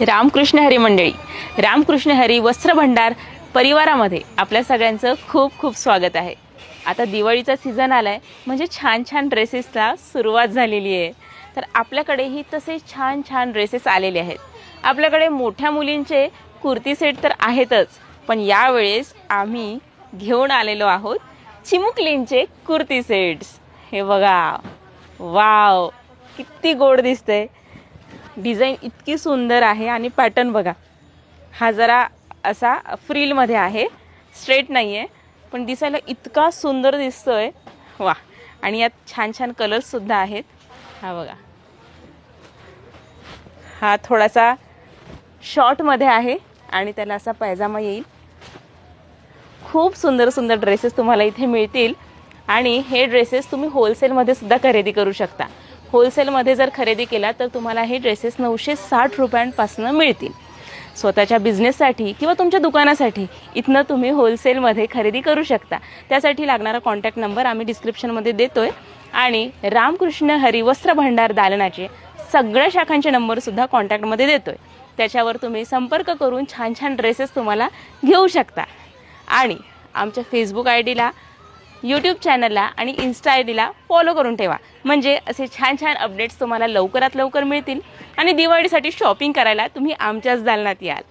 रामकृष्ण हरी मंडळी, रामकृष्ण हरी वस्त्र भंडार परिवारामध्ये आपल्या सगळ्यांचं खूप खूप स्वागत आहे। आता दिवाळीचा सीझन आलाय म्हणजे छान छान ड्रेसेसला सुरुवात झालेली आहे। तर आपल्याकडेही तसे छान छान ड्रेसेस आलेले आहेत। आपल्याकडे मोठ्या मुलींचे कुर्ती सेट तर आहेतच, पण यावेळेस आम्ही घेऊन आलेलो आहोत चिमुकलींचे कुर्ती सेट्स। हे बघा, वाव, किती गोड दिसतंय। डिझाइन इतकी सुंदर आहे आणि पॅटर्न बघा, हा जरा असा फ्रिल मध्ये आहे, स्ट्रेट नाहीये, पण दिसायला इतका सुंदर दिसतोय। वा, आणि यात छान छान कलर्स सुद्धा आहेत। हा बघा, हा थोडासा शॉर्ट मध्ये आहे आणि त्याला असा पायजामा येईल। खूप सुंदर सुंदर ड्रेसेस तुम्हाला इथे मिळतील आणि हे ड्रेसेस तुम्ही होलसेल मध्ये सुद्धा खरेदी करू शकता। होलसेल मध्ये जर खरेदी केला तर तुम्हाला हे ड्रेसेस 960 रुपयांपासून मिळतील। स्वतःच्या बिझनेससाठी किंवा तुमच्या दुकानासाठी इथनं तुम्ही होलसेल मध्ये खरेदी करू शकता। त्यासाठी लागणारा कॉन्टॅक्ट नंबर आम्ही डिस्क्रिप्शन मध्ये देतोय आणि रामकृष्ण हरी वस्त्र भंडार दालनाचे सगळ्या शाखांचे नंबर सुद्धा कॉन्टॅक्ट मध्ये देतोय। त्याच्यावर तुम्ही संपर्क करून छान छान ड्रेसेस तुम्हाला घेऊ शकता। आणि आमच्या फेसबुक आयडीला, यूट्यूब चॅनलला आणि इन्स्टा आयडीला फॉलो करून ठेवा, म्हणजे असे छान छान अपडेट्स तुम्हाला लवकरात लवकर मिळतील आणि दिवाळीसाठी शॉपिंग करायला तुम्ही आमच्याच दालनात याल।